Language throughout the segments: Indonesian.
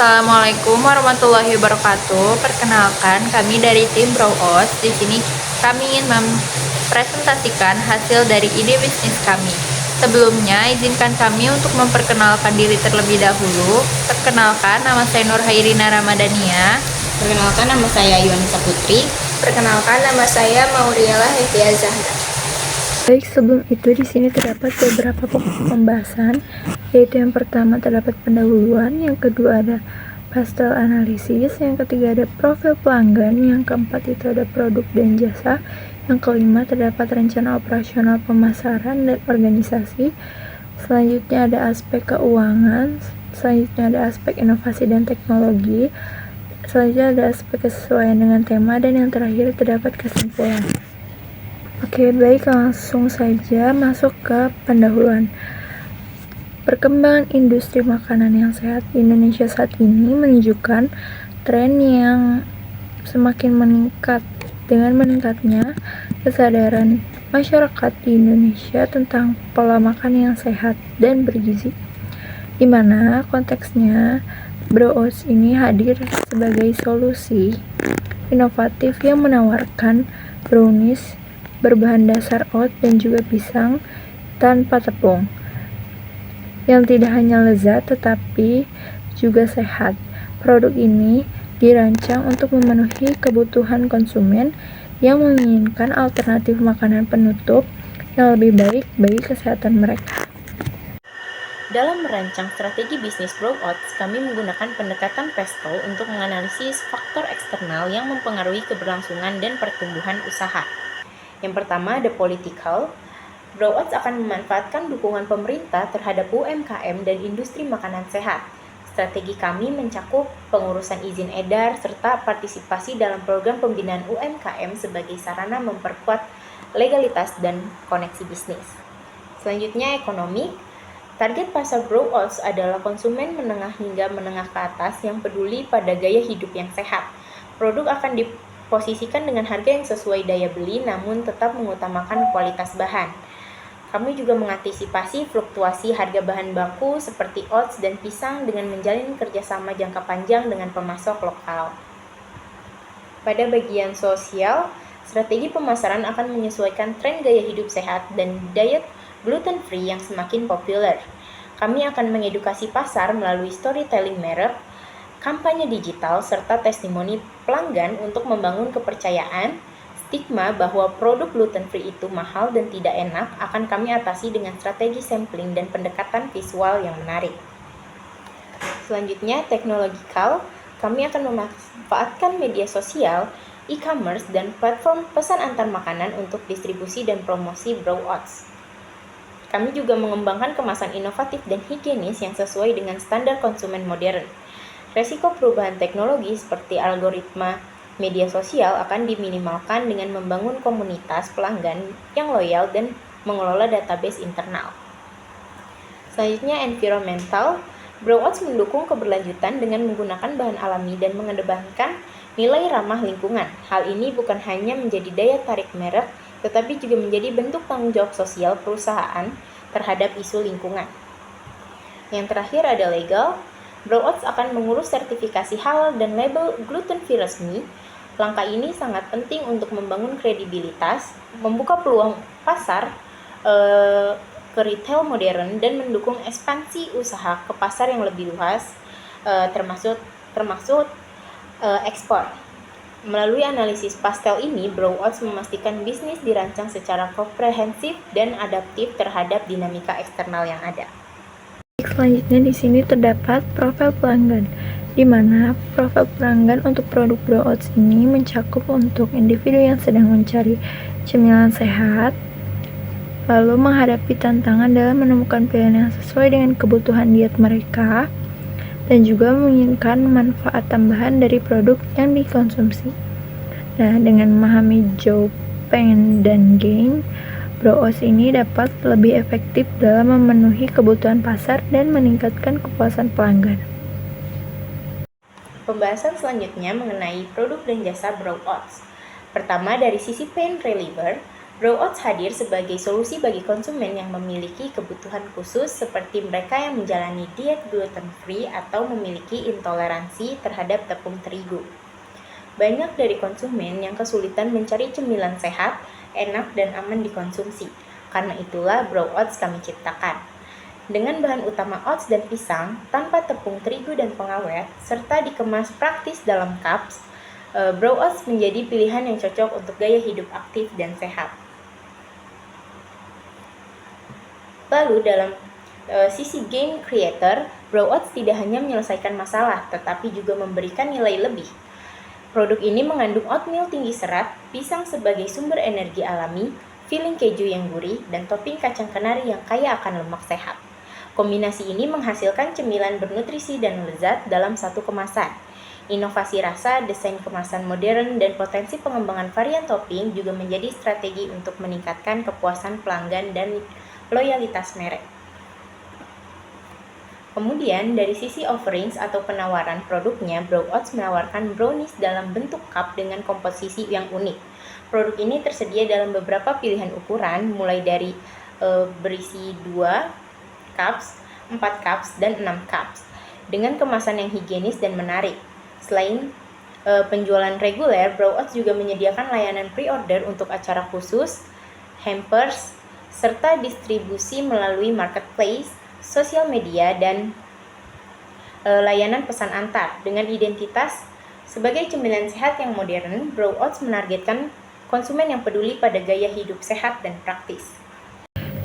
Assalamualaikum warahmatullahi wabarakatuh. Perkenalkan, kami dari tim Brow Oats. Di sini kami ingin mempresentasikan hasil dari ide bisnis kami. Sebelumnya, izinkan kami untuk memperkenalkan diri terlebih dahulu. Perkenalkan, nama saya Nur Hairina Ramadhania. Perkenalkan, nama saya Yuanisa Putri. Perkenalkan, nama saya Mauriela Hevia Zahra. Baik, sebelum itu di sini terdapat beberapa pokok pembahasan, yaitu yang pertama terdapat pendahuluan, yang kedua ada pastel analisis, yang ketiga ada profil pelanggan, yang keempat itu ada produk dan jasa, yang kelima terdapat rencana operasional pemasaran dan organisasi, selanjutnya ada aspek keuangan, selanjutnya ada aspek inovasi dan teknologi, selanjutnya ada aspek kesesuaian dengan tema, dan yang terakhir terdapat kesimpulan. Oke, baik, langsung saja masuk ke pendahuluan. Perkembangan industri makanan yang sehat di Indonesia saat ini menunjukkan tren yang semakin meningkat dengan meningkatnya kesadaran masyarakat di Indonesia tentang pola makan yang sehat dan bergizi. Di mana konteksnya Brow Oats ini hadir sebagai solusi inovatif yang menawarkan brownies berbahan dasar oat dan juga pisang tanpa tepung, yang tidak hanya lezat tetapi juga sehat. Produk ini dirancang untuk memenuhi kebutuhan konsumen yang menginginkan alternatif makanan penutup yang lebih baik bagi kesehatan mereka. Dalam merancang strategi bisnis Brow Oats, kami menggunakan pendekatan PESTO untuk menganalisis faktor eksternal yang mempengaruhi keberlangsungan dan pertumbuhan usaha. Yang pertama, the political. Brow Oats akan memanfaatkan dukungan pemerintah terhadap UMKM dan industri makanan sehat. Strategi kami mencakup pengurusan izin edar serta partisipasi dalam program pembinaan UMKM sebagai sarana memperkuat legalitas dan koneksi bisnis. Selanjutnya, ekonomi. Target pasar Brow Oats adalah konsumen menengah hingga menengah ke atas yang peduli pada gaya hidup yang sehat. Produk akan diposisikan dengan harga yang sesuai daya beli namun tetap mengutamakan kualitas bahan. Kami juga mengantisipasi fluktuasi harga bahan baku seperti oats dan pisang dengan menjalin kerjasama jangka panjang dengan pemasok lokal. Pada bagian sosial, strategi pemasaran akan menyesuaikan tren gaya hidup sehat dan diet gluten-free yang semakin populer. Kami akan mengedukasi pasar melalui storytelling merek, kampanye digital, serta testimoni pelanggan untuk membangun kepercayaan. Stigma bahwa produk gluten-free itu mahal dan tidak enak akan kami atasi dengan strategi sampling dan pendekatan visual yang menarik. Selanjutnya, teknologikal. Kami akan memanfaatkan media sosial, e-commerce, dan platform pesan antar makanan untuk distribusi dan promosi Brow Oats. Kami juga mengembangkan kemasan inovatif dan higienis yang sesuai dengan standar konsumen modern. Resiko perubahan teknologi seperti algoritma media sosial akan diminimalkan dengan membangun komunitas pelanggan yang loyal dan mengelola database internal. Selanjutnya, environmental. Brow Oats mendukung keberlanjutan dengan menggunakan bahan alami dan mengedepankan nilai ramah lingkungan. Hal ini bukan hanya menjadi daya tarik merek, tetapi juga menjadi bentuk tanggung jawab sosial perusahaan terhadap isu lingkungan. Yang terakhir ada legal. Brow Oats akan mengurus sertifikasi halal dan label gluten-free resmi. Langkah ini sangat penting untuk membangun kredibilitas, membuka peluang pasar ke retail modern, dan mendukung ekspansi usaha ke pasar yang lebih luas, termasuk ekspor. Melalui analisis pastel ini, Brow Oats memastikan bisnis dirancang secara komprehensif dan adaptif terhadap dinamika eksternal yang ada. Selanjutnya di sini terdapat profil pelanggan, di mana profil pelanggan untuk produk Brow Oats ini mencakup untuk individu yang sedang mencari cemilan sehat, lalu menghadapi tantangan dalam menemukan pilihan yang sesuai dengan kebutuhan diet mereka, dan juga menginginkan manfaat tambahan dari produk yang dikonsumsi. Nah, dengan memahami Joe, Pain, dan Gain, Brow Oats ini dapat lebih efektif dalam memenuhi kebutuhan pasar dan meningkatkan kepuasan pelanggan. Pembahasan selanjutnya mengenai produk dan jasa Brow Oats. Pertama, dari sisi pain reliever, Browouts hadir sebagai solusi bagi konsumen yang memiliki kebutuhan khusus seperti mereka yang menjalani diet gluten-free atau memiliki intoleransi terhadap tepung terigu. Banyak dari konsumen yang kesulitan mencari cemilan sehat, enak, dan aman dikonsumsi. Karena itulah Browouts kami ciptakan. Dengan bahan utama oats dan pisang, tanpa tepung terigu dan pengawet, serta dikemas praktis dalam cups, Browouts menjadi pilihan yang cocok untuk gaya hidup aktif dan sehat. Lalu dalam sisi game creator, Browouts tidak hanya menyelesaikan masalah, tetapi juga memberikan nilai lebih. Produk ini mengandung oatmeal tinggi serat, pisang sebagai sumber energi alami, filling keju yang gurih, dan topping kacang kenari yang kaya akan lemak sehat. Kombinasi ini menghasilkan cemilan bernutrisi dan lezat dalam satu kemasan. Inovasi rasa, desain kemasan modern, dan potensi pengembangan varian topping juga menjadi strategi untuk meningkatkan kepuasan pelanggan dan loyalitas merek. Kemudian, dari sisi offerings atau penawaran produknya, Browouts menawarkan brownies dalam bentuk cup dengan komposisi yang unik. Produk ini tersedia dalam beberapa pilihan ukuran, mulai dari berisi 2 cups, 4 cups, dan 6 cups, dengan kemasan yang higienis dan menarik. Selain penjualan reguler, Browouts juga menyediakan layanan pre-order untuk acara khusus, hampers, serta distribusi melalui marketplace, sosial media, dan layanan pesan antar. Dengan identitas sebagai cemilan sehat yang modern, Browouts menargetkan konsumen yang peduli pada gaya hidup sehat dan praktis.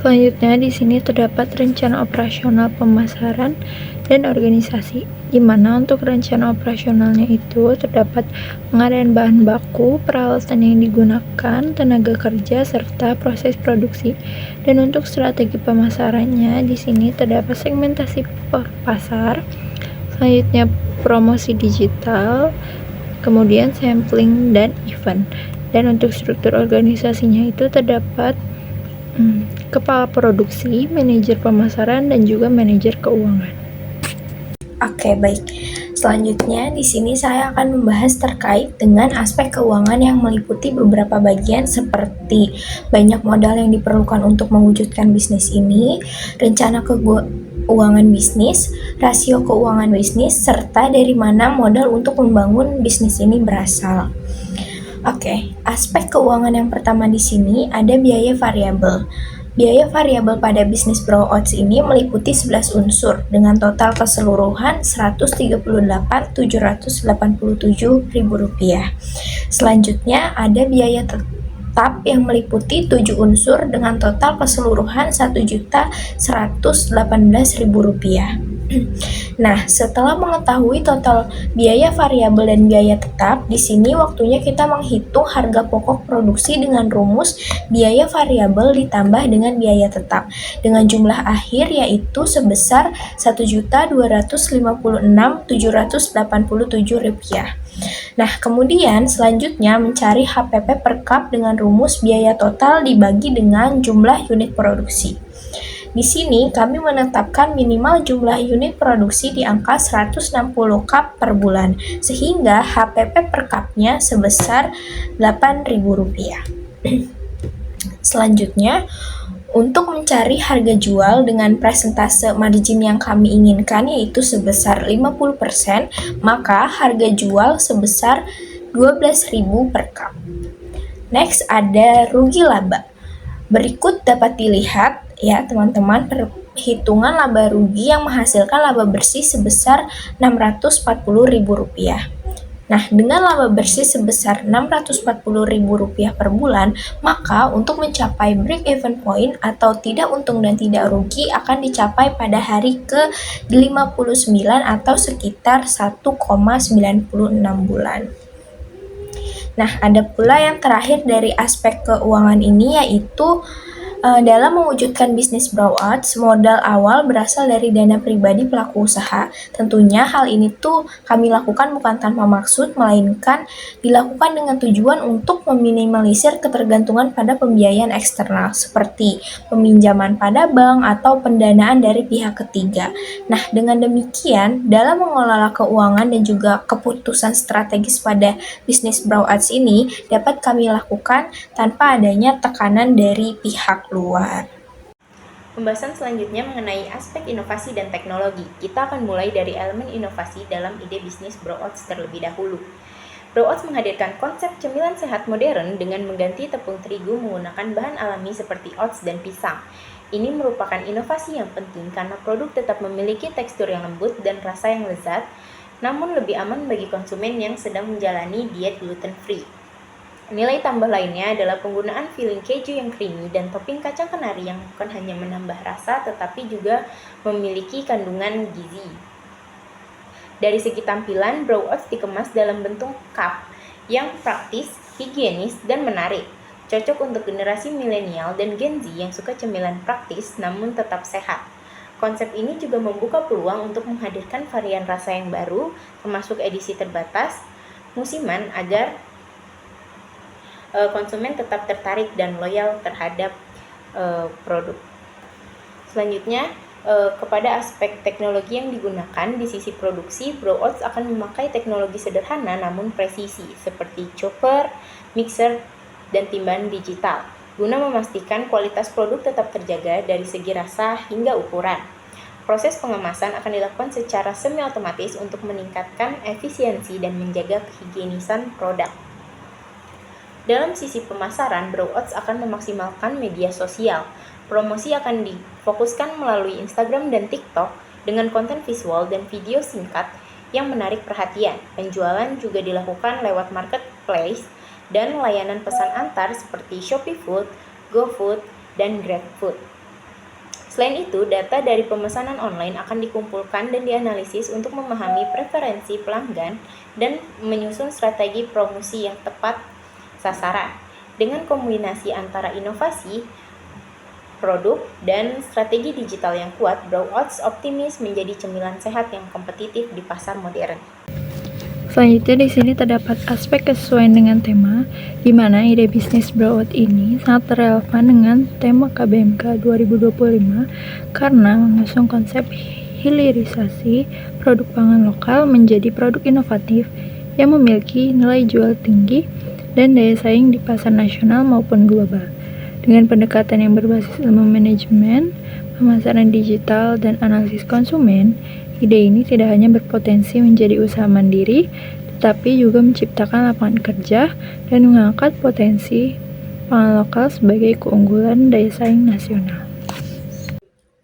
Selanjutnya di sini terdapat rencana operasional pemasaran dan organisasi, di mana untuk rencana operasionalnya itu terdapat pengadaan bahan baku, peralatan yang digunakan, tenaga kerja, serta proses produksi. Dan untuk strategi pemasarannya di sini terdapat segmentasi pasar, selanjutnya promosi digital, kemudian sampling dan event. Dan untuk struktur organisasinya itu terdapat kepala produksi, manajer pemasaran, dan juga manajer keuangan. Oke, baik. Selanjutnya, di sini saya akan membahas terkait dengan aspek keuangan yang meliputi beberapa bagian seperti banyak modal yang diperlukan untuk mewujudkan bisnis ini, rencana keuangan bisnis, rasio keuangan bisnis, serta dari mana modal untuk membangun bisnis ini berasal. Oke, aspek keuangan yang pertama di sini ada biaya variabel. Biaya variabel pada bisnis Browouts ini meliputi 11 unsur dengan total keseluruhan Rp138.787.000. Selanjutnya ada biaya tetap yang meliputi 7 unsur dengan total keseluruhan Rp1.118.000. Nah, setelah mengetahui total biaya variabel dan biaya tetap, di sini waktunya kita menghitung harga pokok produksi dengan rumus biaya variabel ditambah dengan biaya tetap dengan jumlah akhir yaitu sebesar Rp1.256.787. Nah, kemudian selanjutnya mencari HPP per cup dengan rumus biaya total dibagi dengan jumlah unit produksi. Di sini kami menetapkan minimal jumlah unit produksi di angka 160 cup per bulan, sehingga HPP per cupnya sebesar Rp8.000. Selanjutnya, untuk mencari harga jual dengan persentase margin yang kami inginkan yaitu sebesar 50%, maka harga jual sebesar Rp12.000 per cup. Next ada rugi laba. Berikut dapat dilihat ya teman-teman perhitungan laba rugi yang menghasilkan laba bersih sebesar Rp640.000. Nah, dengan laba bersih sebesar Rp640.000 per bulan, maka untuk mencapai break even point atau tidak untung dan tidak rugi akan dicapai pada hari ke-59 atau sekitar 1,96 bulan. Nah, ada pula yang terakhir dari aspek keuangan ini yaitu Dalam mewujudkan bisnis Browouts, modal awal berasal dari dana pribadi pelaku usaha. Tentunya hal ini tuh kami lakukan bukan tanpa maksud, melainkan dilakukan dengan tujuan untuk meminimalisir ketergantungan pada pembiayaan eksternal, seperti peminjaman pada bank atau pendanaan dari pihak ketiga. Nah, dengan demikian, dalam mengelola keuangan dan juga keputusan strategis pada bisnis Browouts ini dapat kami lakukan tanpa adanya tekanan dari pihak luar. Pembahasan selanjutnya mengenai aspek inovasi dan teknologi. Kita akan mulai dari elemen inovasi dalam ide bisnis Browouts terlebih dahulu. Browouts menghadirkan konsep cemilan sehat modern dengan mengganti tepung terigu menggunakan bahan alami seperti oats dan pisang. Ini merupakan inovasi yang penting karena produk tetap memiliki tekstur yang lembut dan rasa yang lezat, namun lebih aman bagi konsumen yang sedang menjalani diet gluten free. Nilai tambah lainnya adalah penggunaan filling keju yang creamy dan topping kacang kenari yang bukan hanya menambah rasa tetapi juga memiliki kandungan gizi. Dari segi tampilan, Browouts dikemas dalam bentuk cup yang praktis, higienis, dan menarik. Cocok untuk generasi milenial dan Gen Z yang suka cemilan praktis namun tetap sehat. Konsep ini juga membuka peluang untuk menghadirkan varian rasa yang baru, termasuk edisi terbatas, musiman agar konsumen tetap tertarik dan loyal terhadap produk. Selanjutnya, kepada aspek teknologi yang digunakan di sisi produksi, Browouts akan memakai teknologi sederhana namun presisi seperti chopper, mixer, dan timbangan digital guna memastikan kualitas produk tetap terjaga dari segi rasa hingga ukuran. Proses pengemasan akan dilakukan secara semi-otomatis untuk meningkatkan efisiensi dan menjaga kehigienisan produk. Dalam sisi pemasaran, Browouts akan memaksimalkan media sosial. Promosi akan difokuskan melalui Instagram dan TikTok dengan konten visual dan video singkat yang menarik perhatian. Penjualan juga dilakukan lewat marketplace dan layanan pesan antar seperti Shopee Food, GoFood, dan GrabFood. Selain itu, data dari pemesanan online akan dikumpulkan dan dianalisis untuk memahami preferensi pelanggan dan menyusun strategi promosi yang tepat sasaran. Dengan kombinasi antara inovasi, produk, dan strategi digital yang kuat, Browouts optimis menjadi cemilan sehat yang kompetitif di pasar modern. Selanjutnya di sini terdapat aspek kesesuaian dengan tema, di mana ide bisnis Browouts ini sangat relevan dengan tema KBMK 2025 karena mengusung konsep hilirisasi produk pangan lokal menjadi produk inovatif yang memiliki nilai jual tinggi dan daya saing di pasar nasional maupun global. Dengan pendekatan yang berbasis ilmu manajemen, pemasaran digital, dan analisis konsumen, ide ini tidak hanya berpotensi menjadi usaha mandiri, tetapi juga menciptakan lapangan kerja dan mengangkat potensi pangan lokal sebagai keunggulan daya saing nasional.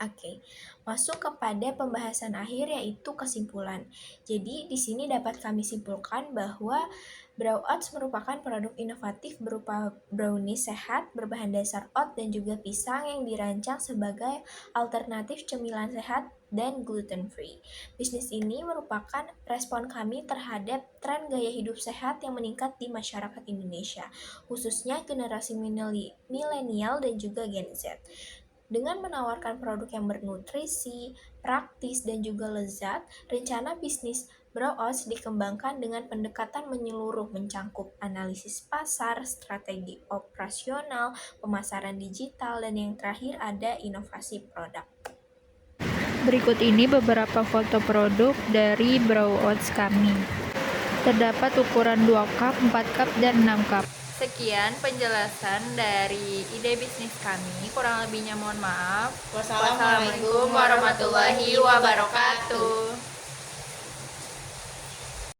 Oke, masuk kepada pembahasan akhir yaitu kesimpulan. Jadi di sini dapat kami simpulkan bahwa Browouts merupakan produk inovatif berupa brownies sehat berbahan dasar oat dan juga pisang yang dirancang sebagai alternatif cemilan sehat dan gluten free. Bisnis ini merupakan respon kami terhadap tren gaya hidup sehat yang meningkat di masyarakat Indonesia, khususnya generasi milenial dan juga Gen Z. Dengan menawarkan produk yang bernutrisi, praktis, dan juga lezat, rencana bisnis Browouts dikembangkan dengan pendekatan menyeluruh mencangkup analisis pasar, strategi operasional, pemasaran digital, dan yang terakhir ada inovasi produk. Berikut ini beberapa foto produk dari Browouts kami. Terdapat ukuran 2 cup, 4 cup, dan 6 cup. Sekian penjelasan dari ide bisnis kami. Kurang lebihnya mohon maaf. Wassalamualaikum warahmatullahi wabarakatuh.